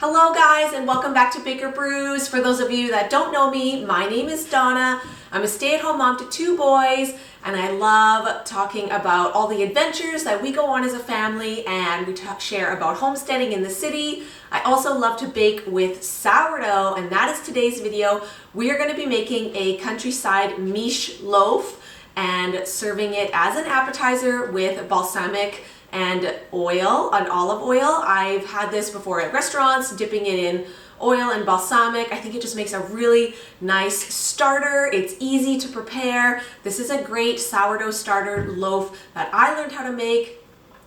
Hello guys, and welcome back to Baker Brews. For those of you that don't know me, my name is Donna. I'm a stay-at-home mom to 2 boys, and I love talking about all the adventures that we go on as a family, and we share about homesteading in the city. I also love to bake with sourdough, and that is today's video. We are going to be making a countryside miche loaf and serving it as an appetizer with balsamic and oil, an olive oil. I've had this before at restaurants, dipping it in oil and balsamic. I think it just makes a really nice starter. It's easy to prepare. This is a great sourdough starter loaf that I learned how to make.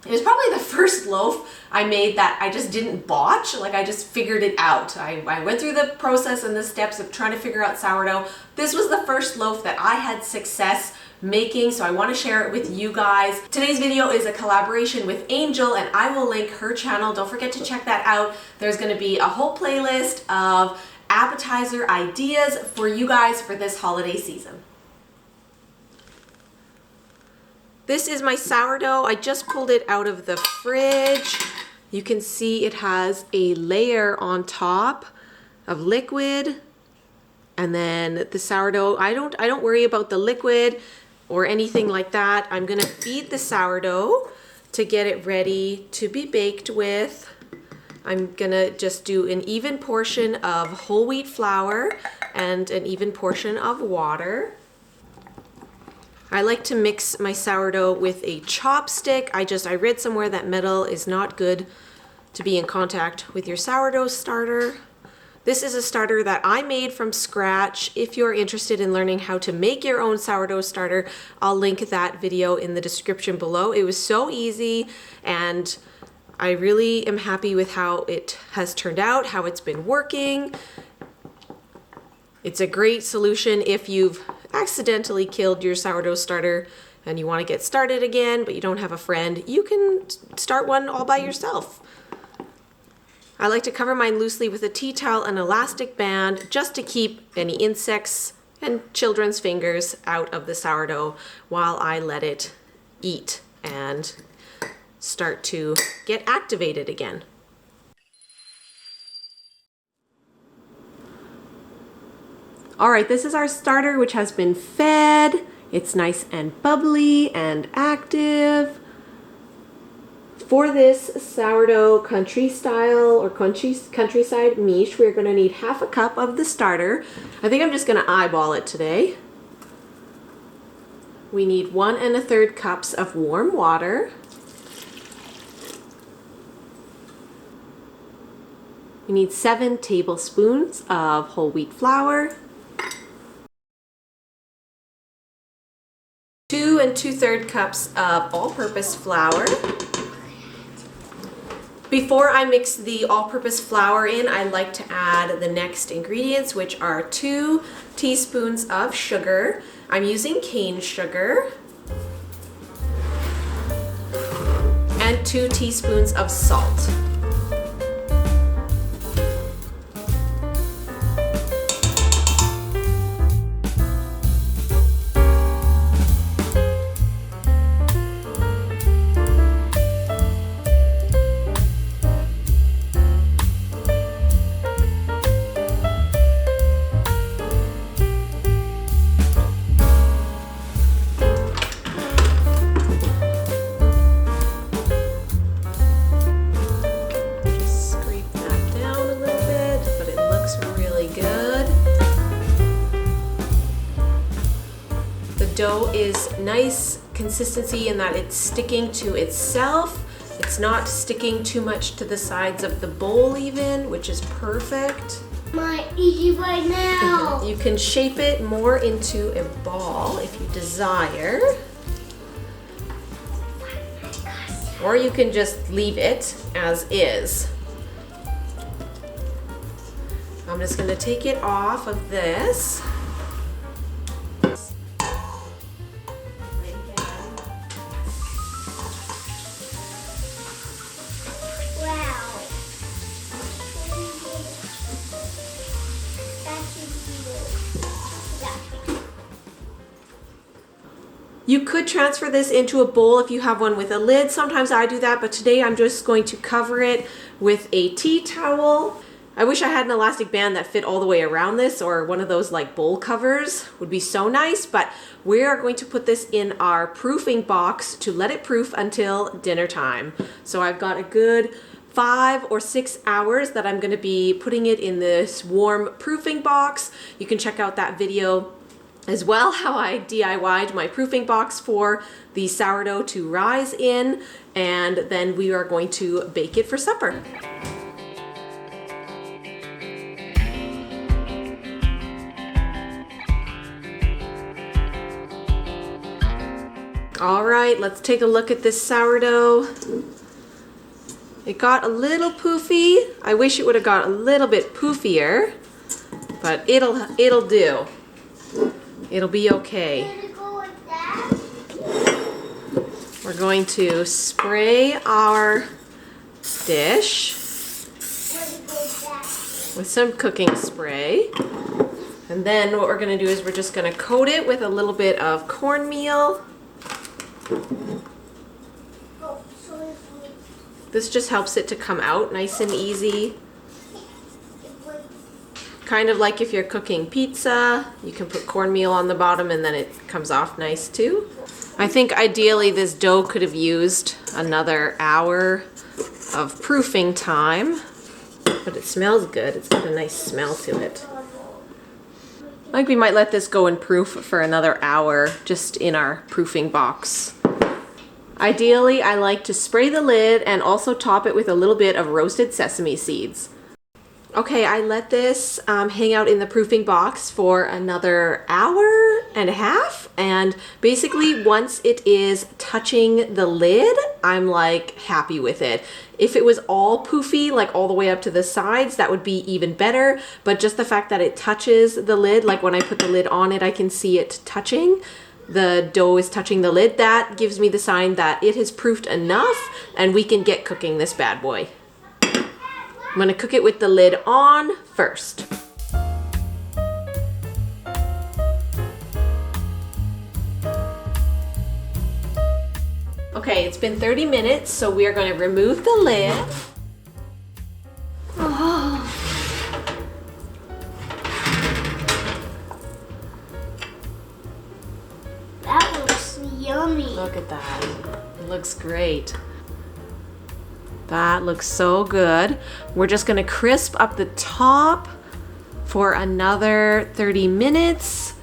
It was probably the first loaf I made that I just didn't botch, like I just figured it out. I went through the process and the steps of trying to figure out sourdough. This was the first loaf that I had success making, so I want to share it with you guys. Today's video is a collaboration with Angel, and I will link her channel. Don't forget to check that out. There's going to be a whole playlist of appetizer ideas for you guys for this holiday season. This is my sourdough. I just pulled it out of the fridge. You can see it has a layer on top of liquid, and then the sourdough. I don't worry about the liquid or anything like that. I'm gonna feed the sourdough to get it ready to be baked with. I'm gonna just do an even portion of whole wheat flour and an even portion of water. I like to mix my sourdough with a chopstick. I read somewhere that metal is not good to be in contact with your sourdough starter. This is a starter that I made from scratch. If you're interested in learning how to make your own sourdough starter, I'll link that video in the description below. It was so easy, and I really am happy with how it has turned out, how it's been working. It's a great solution if you've accidentally killed your sourdough starter and you want to get started again, but you don't have a friend. You can start one all by yourself. I like to cover mine loosely with a tea towel and elastic band just to keep any insects and children's fingers out of the sourdough while I let it eat and start to get activated again. All right, this is our starter, which has been fed. It's nice and bubbly and active. For this sourdough country style or countryside miche, we're going to need 1/2 cup of the starter. I think I'm just going to eyeball it today. We need 1 1/3 cups of warm water. We need 7 tablespoons of whole wheat flour. 2 2/3 cups of all-purpose flour. Before I mix the all-purpose flour in, I like to add the next ingredients, which are 2 teaspoons of sugar. I'm using cane sugar. And 2 teaspoons of salt. Dough is nice consistency in that it's sticking to itself. It's not sticking too much to the sides of the bowl even, which is perfect. My eating right now. You can shape it more into a ball if you desire. Or you can just leave it as is. I'm just going to take it off of this. You could transfer this into a bowl if you have one with a lid. Sometimes I do that, but today I'm just going to cover it with a tea towel. I wish I had an elastic band that fit all the way around this, or one of those like bowl covers would be so nice, but we are going to put this in our proofing box to let it proof until dinner time. So I've got a good 5 or 6 hours that I'm going to be putting it in this warm proofing box. You can check out that video as well, how I DIY'd my proofing box for the sourdough to rise in, and then we are going to bake it for supper. All right, let's take a look at this sourdough. It got a little poofy. I wish it would have got a little bit poofier, but it'll do. It'll be okay. We're going to spray our dish with some cooking spray. And then what we're going to do is we're just going to coat it with a little bit of cornmeal. This just helps it to come out nice and easy. Kind of like if you're cooking pizza, you can put cornmeal on the bottom and then it comes off nice too. I think ideally this dough could have used another hour of proofing time, but it smells good. It's got a nice smell to it. I think we might let this go and proof for another hour just in our proofing box. Ideally, I like to spray the lid and also top it with a little bit of roasted sesame seeds. Okay, I let this hang out in the proofing box for another hour and a half, and basically once it is touching the lid, I'm like happy with it. If it was all poofy, like all the way up to the sides, that would be even better, but just the fact that it touches the lid, like when I put the lid on it, I can see it touching. The dough is touching the lid. That gives me the sign that it has proofed enough and we can get cooking this bad boy. I'm going to cook it with the lid on first. Okay, it's been 30 minutes, so we are going to remove the lid. Oh. That looks yummy. Look at that. It looks great. That looks so good. We're just gonna crisp up the top for another 30 minutes.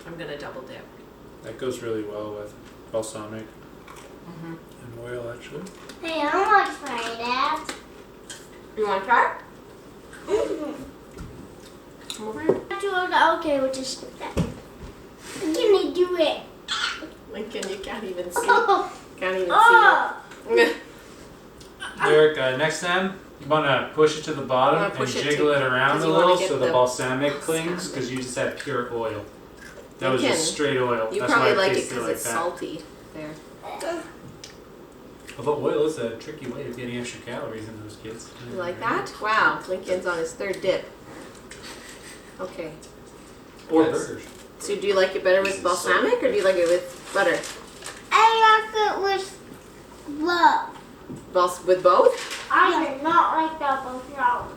I'm gonna double dip. That goes really well with balsamic Mm-hmm. and oil, actually. Hey, I don't like trying that. You want to try? Mm-hmm. Come over here. Okay, we'll just skip that. Can you do it? Lincoln, you can't even see. Oh. Can't even Oh. see it. Derek, next time you want to push it to the bottom Wanna and push it jiggle to- it around 'cause a you wanna little get so the the balsamic clings, because you just had pure oil. That was Lincoln, just straight oil. You That's probably why like it tasted because like it's that. salty. There. Although oil is a tricky way of getting extra calories in those kids. You like that? Wow. Lincoln's on his third dip. Okay. Or Yes. burgers. So do you like it better with balsamic or do you like it with butter? I like it with love. With both? I do not like that balsamic.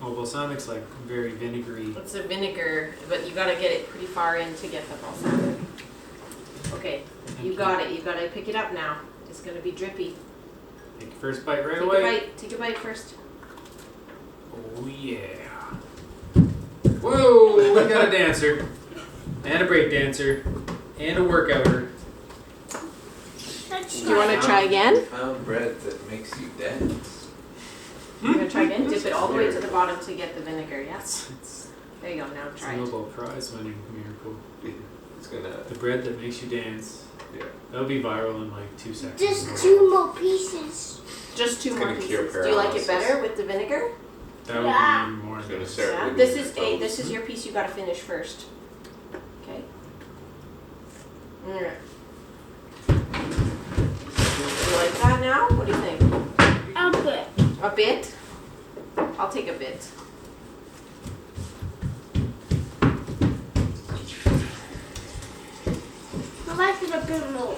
Well, balsamic's like very vinegary. It's a vinegar, but you gotta get it pretty far in to get the balsamic. Okay, you got it. You gotta pick it up now. It's gonna be drippy. Take your first bite right Take away. a bite. Take a bite first. Oh yeah. Whoa, we got a dancer. And a break dancer. And a workouter. That's Do you want to try again? Found bread that makes you dance. You're gonna try again? Dip it all the way to the bottom to get the vinegar, yes? It's There you go, now a try it. Nobel Prize winning miracle. It's gonna. The bread that makes you dance. Yeah. That'll be viral in like 2 seconds. just 2 more pieces. Just 2 It's more gonna cure pieces. Do you like it paralysis. better with the vinegar? That would Yeah. be even more It's gonna nice. start Yeah. wiggling This your is toes. this is your piece you gotta finish first. Okay. Alright. You like that now? What do you think? Okay. A bit? I'll take a bit. I like it a bit more.